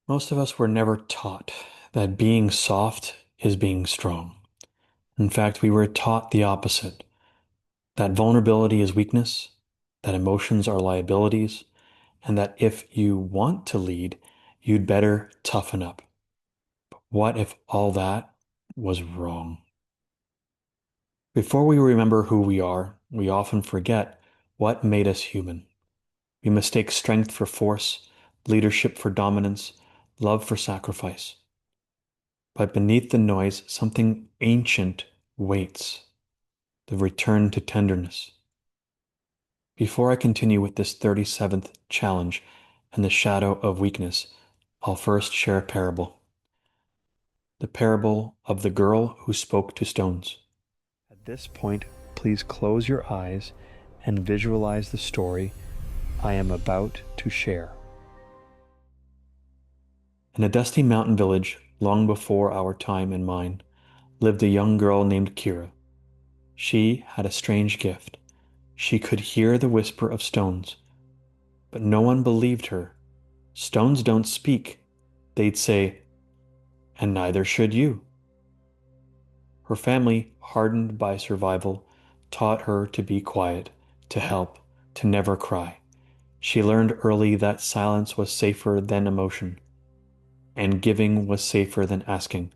Most of us were never taught that being soft is being strong. In fact, we were taught the opposite, that vulnerability is weakness, that emotions are liabilities, and that if you want to lead, you'd better toughen up. What if all that was wrong? Before we remember who we are, we often forget what made us human. We mistake strength for force, leadership for dominance, love for sacrifice. But beneath the noise, something ancient waits, the return to tenderness. Before I continue with this 37th challenge and the shadow of weakness, I'll first share a parable. The parable of the girl who spoke to stones. At this point, please close your eyes and visualize the story I am about to share. In a dusty mountain village, long before our time and mine, lived a young girl named Kira. She had a strange gift. She could hear the whisper of stones, but no one believed her. Stones don't speak, they'd say, and neither should you. Her family, hardened by survival, taught her to be quiet, to help, to never cry. She learned early that silence was safer than emotion, and giving was safer than asking.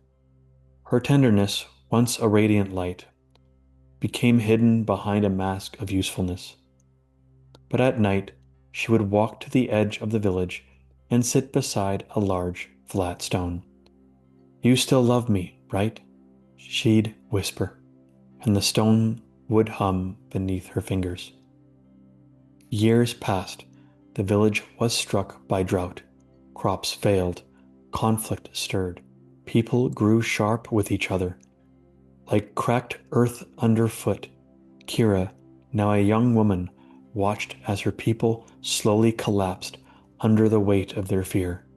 Her tenderness, once a radiant light, became hidden behind a mask of usefulness. But at night, she would walk to the edge of the village and sit beside a large, flat stone. "You still love me, right?" she'd whisper, and the stone would hum beneath her fingers. Years passed. The village was struck by drought. Crops failed. Conflict stirred. People grew sharp with each other. Like cracked earth underfoot, Kira, now a young woman, watched as her people slowly collapsed under the weight of their fear.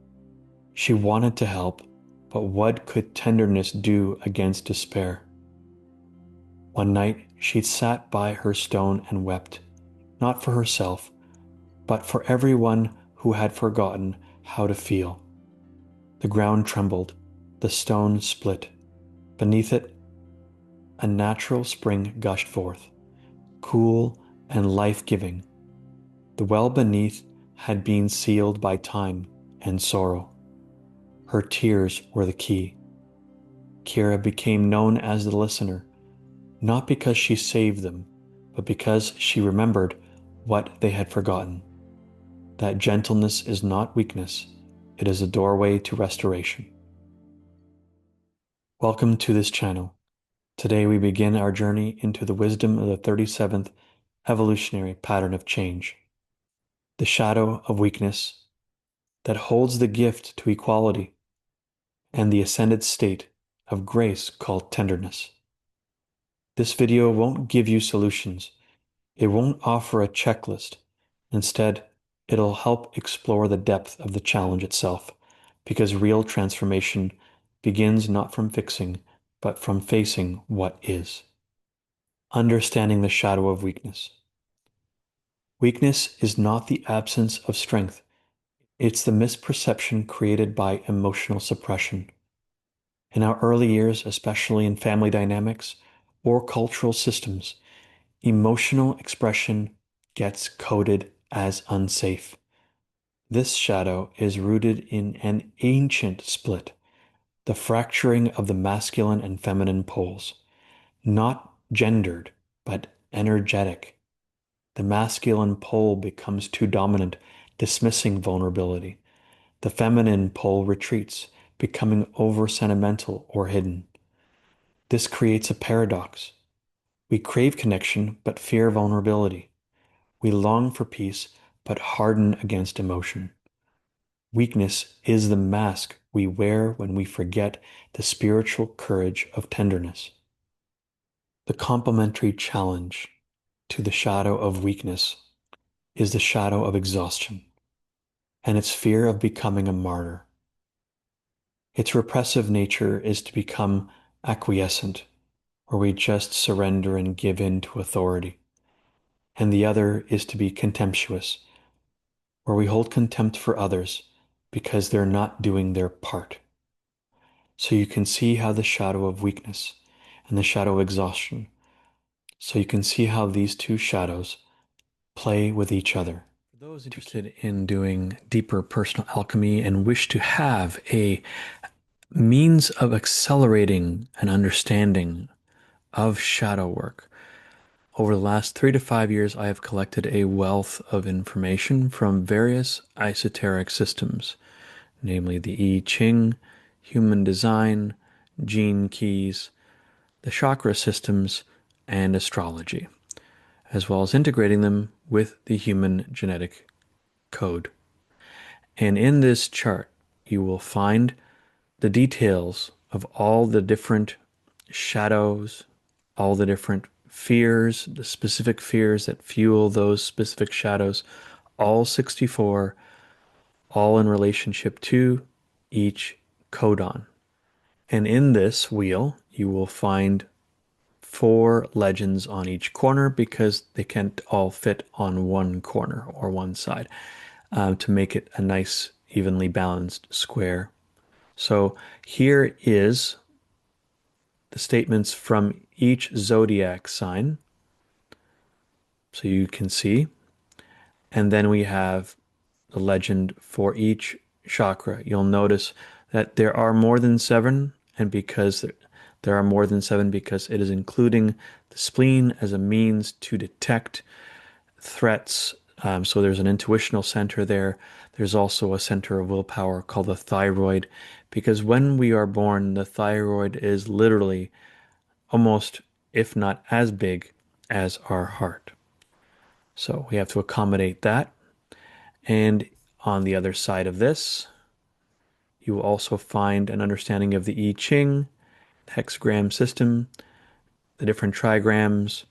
She wanted to help, but what could tenderness do against despair? One night she sat by her stone and wept, not for herself, but for everyone who had forgotten how to feel. The ground trembled, the stone split. Beneath it, a natural spring gushed forth, cool and life-giving. The well beneath had been sealed by time and sorrow. Her tears were the key. Kira became known as the listener, not because she saved them, but because she remembered what they had forgotten. That gentleness is not weakness, it is a doorway to restoration. Welcome to this channel. Today we begin our journey into the wisdom of the 37th evolutionary pattern of change, the shadow of weakness that holds the gift to equality and the ascended state of grace called tenderness. This video won't give you solutions. It won't offer a checklist. Instead, it'll help explore the depth of the challenge itself, because real transformation begins not from fixing, but from facing what is. Understanding the shadow of weakness. Weakness is not the absence of strength. It's the misperception created by emotional suppression. In our early years, especially in family dynamics or cultural systems, emotional expression gets coded as unsafe. This shadow is rooted in an ancient split, the fracturing of the masculine and feminine poles, not gendered, but energetic. The masculine pole becomes too dominant, dismissing vulnerability. The feminine pole retreats, becoming over-sentimental or hidden. This creates a paradox. We crave connection, but fear vulnerability. We long for peace, but harden against emotion. Weakness is the mask we wear when we forget the spiritual courage of tenderness. The complementary challenge to the shadow of weakness is the shadow of exhaustion and its fear of becoming a martyr. Its repressive nature is to become acquiescent, where we just surrender and give in to authority. And the other is to be contemptuous, where we hold contempt for others because they're not doing their part. So you can see how the shadow of weakness and the shadow of exhaustion. So you can see how these two shadows play with each other. For those interested in doing deeper personal alchemy and wish to have a means of accelerating an understanding of shadow work, over the last 3 to 5 years, I have collected a wealth of information from various esoteric systems, namely the I Ching, human design, gene keys, the chakra systems, and astrology, as well as integrating them with the human genetic code. And in this chart, you will find the details of all the different shadows, all the different fears, the specific fears that fuel those specific shadows, all 64, all in relationship to each codon. And in this wheel, you will find 4 legends on each corner because they can't all fit on one corner or one side to make it a nice, evenly balanced square. So here is the statements from each zodiac sign, so you can see. And then we have the legend for each chakra. You'll notice that there are more than 7, and because there are more than 7 because it is including the spleen as a means to detect threats. So there's an intuitional center there. There's also a center of willpower called the thyroid, because when we are born, the thyroid is literally almost, if not as big as our heart. So we have to accommodate that. And on the other side of this, you will also find an understanding of the I Ching, hexagram system, the different trigrams,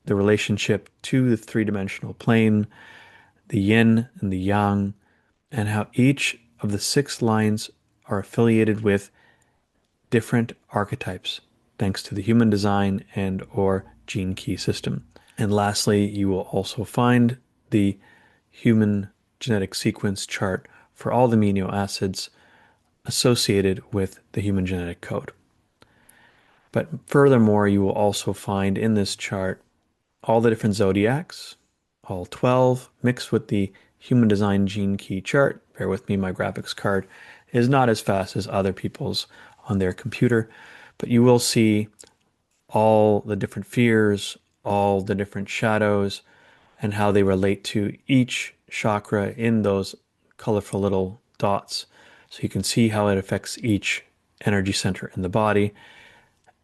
the relationship to the three-dimensional plane, the yin and the yang, and how each of the 6 lines are affiliated with different archetypes, thanks to the human design and or gene key system. And lastly, you will also find the human genetic sequence chart for all the amino acids associated with the human genetic code. But furthermore, you will also find in this chart all the different zodiacs, all 12, mixed with the human design gene key chart. Bear with me, my graphics card is not as fast as other people's on their computer, but you will see all the different fears, all the different shadows, and how they relate to each chakra in those colorful little dots. So you can see how it affects each energy center in the body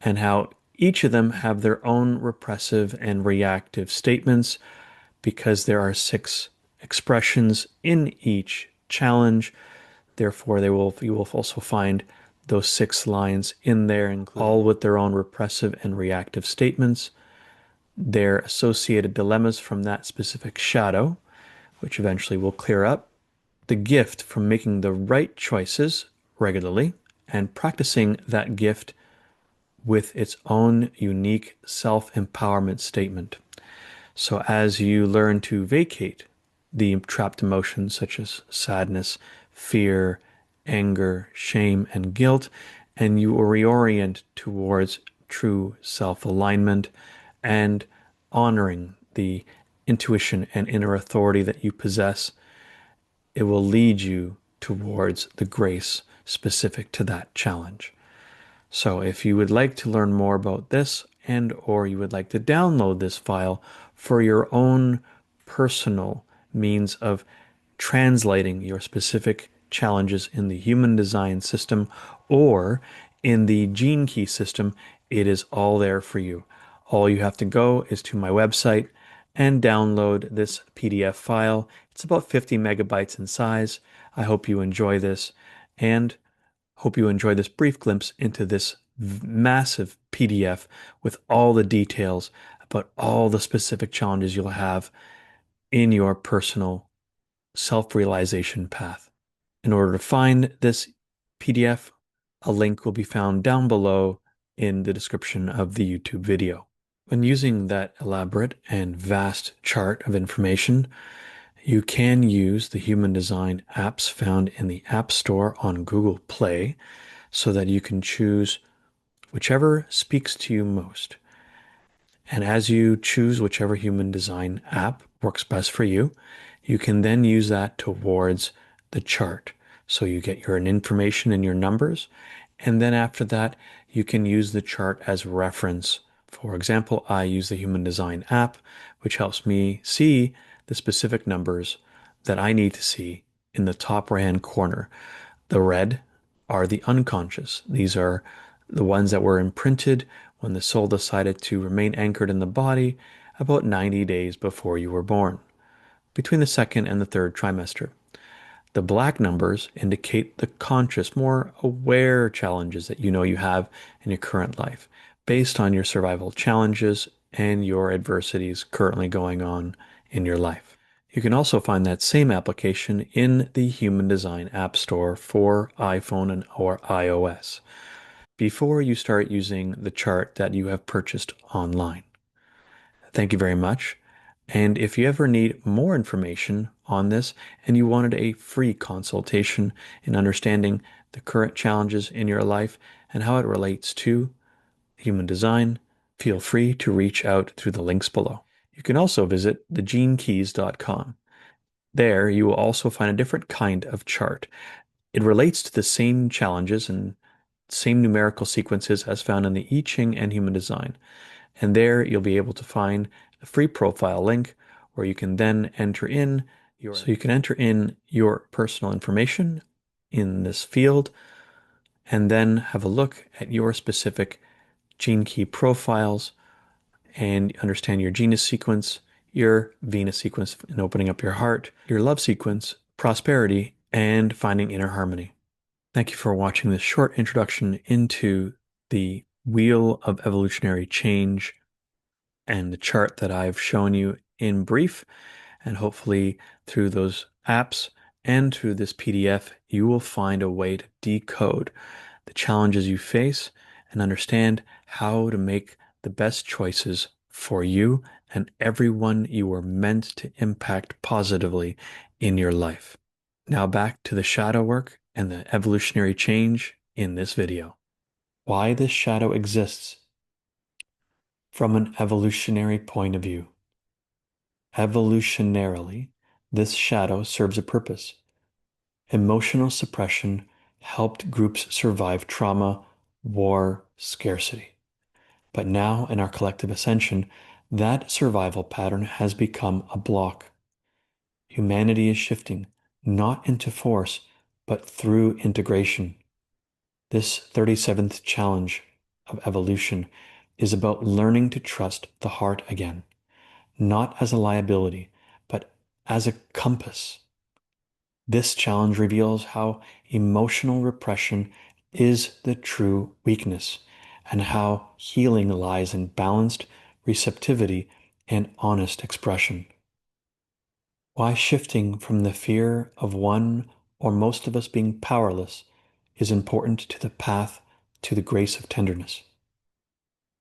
and how each of them have their own repressive and reactive statements because there are 6 expressions in each challenge. Therefore, you will also find those 6 lines in there, all with their own repressive and reactive statements, their associated dilemmas from that specific shadow, which eventually will clear up, the gift from making the right choices regularly and practicing that gift with its own unique self-empowerment statement. So as you learn to vacate the trapped emotions such as sadness, fear, anger, shame, and guilt, and you reorient towards true self-alignment and honoring the intuition and inner authority that you possess, it will lead you towards the grace specific to that challenge. So if you would like to learn more about this and or you would like to download this file for your own personal means of translating your specific challenges in the human design system or in the gene key system, it is all there for you. All you have to go is to my website and download this PDF file. It's about 50 megabytes in size. I hope you enjoy this and hope you enjoy this brief glimpse into this massive PDF with all the details about all the specific challenges you'll have in your personal self-realization path. In order to find this PDF, a link will be found down below in the description of the YouTube video. When using that elaborate and vast chart of information, You can use the human design apps found in the App Store on Google Play so that you can choose whichever speaks to you most. And as you choose whichever human design app works best for you, you can then use that towards the chart. So you get your information and your numbers. And then after that, you can use the chart as reference. For example, I use the human design app, which helps me see the specific numbers that I need to see in the top right hand corner. The red are the unconscious. These are the ones that were imprinted when the soul decided to remain anchored in the body about 90 days before you were born, between the second and the third trimester. The black numbers indicate the conscious, more aware challenges that you know you have in your current life, based on your survival challenges and your adversities currently going on in your life. You can also find that same application in the Human Design App Store for iPhone and or iOS before you start using the chart that you have purchased online. Thank you very much. And if you ever need more information on this and you wanted a free consultation in understanding the current challenges in your life and how it relates to human design, feel free to reach out through the links below. You can also visit thegenekeys.com. There, you will also find a different kind of chart. It relates to the same challenges and same numerical sequences as found in the I Ching and Human Design. And there you'll be able to find a free profile link where you can then enter in your personal information in this field and then have a look at your specific gene key profiles and understand your genus sequence, your Venus sequence in opening up your heart, your love sequence, prosperity, and finding inner harmony. Thank you for watching this short introduction into the wheel of evolutionary change and the chart that I've shown you in brief. And hopefully through those apps and through this PDF, you will find a way to decode the challenges you face and understand how to make the best choices for you and everyone you were meant to impact positively in your life. Now back to the shadow work and the evolutionary change in this video. Why this shadow exists from an evolutionary point of view. Evolutionarily, this shadow serves a purpose. Emotional suppression helped groups survive trauma, war, scarcity. But now, in our collective ascension, that survival pattern has become a block. Humanity is shifting, not into force, but through integration. This 37th challenge of evolution is about learning to trust the heart again, not as a liability, but as a compass. This challenge reveals how emotional repression is the true weakness and how healing lies in balanced receptivity and honest expression. Why shifting from the fear of one or most of us being powerless is important to the path to the grace of tenderness.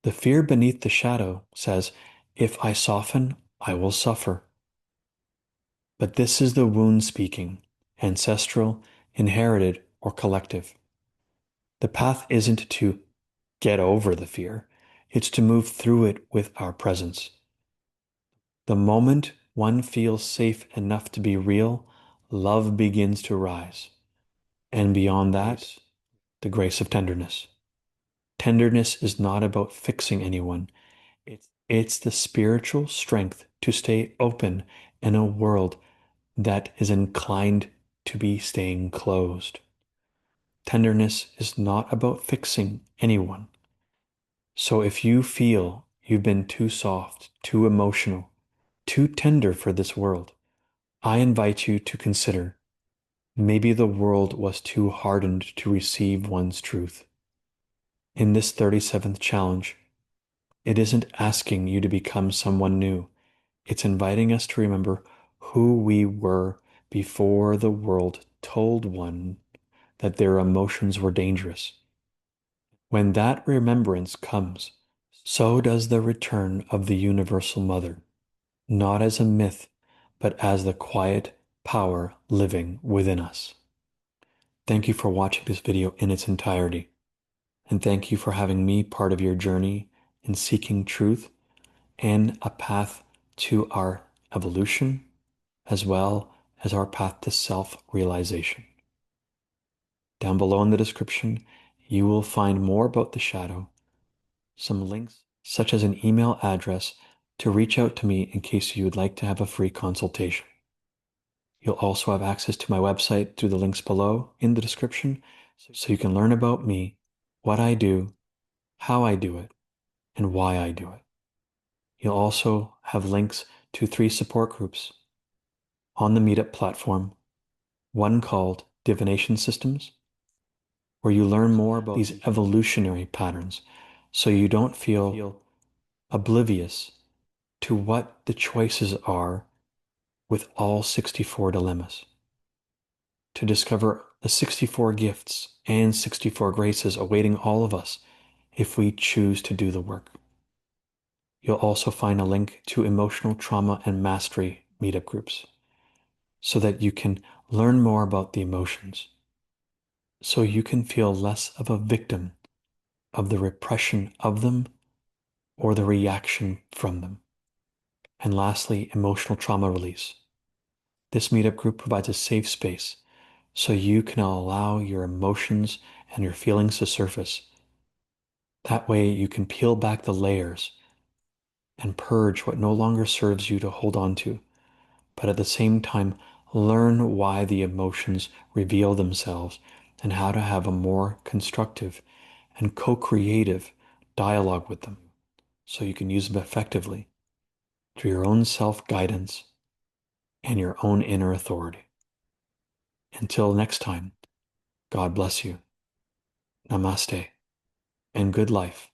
The fear beneath the shadow says, if I soften, I will suffer. But this is the wound speaking, ancestral, inherited, or collective. The path isn't to get over the fear, it's to move through it with our presence. The moment one feels safe enough to be real, love begins to rise. And beyond that, the grace of tenderness. Tenderness is not about fixing anyone. It's the spiritual strength to stay open in a world that is inclined to be staying closed. Tenderness is not about fixing anyone. So if you feel you've been too soft, too emotional, too tender for this world, I invite you to consider maybe the world was too hardened to receive one's truth. In this 37th challenge, it isn't asking you to become someone new. It's inviting us to remember who we were before the world told one that their emotions were dangerous. When that remembrance comes, so does the return of the Universal Mother, not as a myth, but as the quiet power living within us. Thank you for watching this video in its entirety, and thank you for having me part of your journey in seeking truth and a path to our evolution, as well as our path to self-realization. Down below in the description, you will find more about the shadow, some links such as an email address to reach out to me in case you would like to have a free consultation. You'll also have access to my website through the links below in the description, so you can learn about me, what I do, how I do it, and why I do it. You'll also have links to 3 support groups on the Meetup platform, one called Divination Systems, where you learn more about these evolutionary patterns so you don't feel oblivious to what the choices are with all 64 dilemmas. To discover the 64 gifts and 64 graces awaiting all of us if we choose to do the work. You'll also find a link to emotional trauma and mastery meetup groups so that you can learn more about the emotions, so you can feel less of a victim of the repression of them or the reaction from them. And lastly, emotional trauma release. This meetup group provides a safe space so you can allow your emotions and your feelings to surface. That way you can peel back the layers and purge what no longer serves you to hold on to, but at the same time, learn why the emotions reveal themselves and how to have a more constructive and co-creative dialogue with them so you can use them effectively through your own self-guidance and your own inner authority. Until next time, God bless you. Namaste and good life.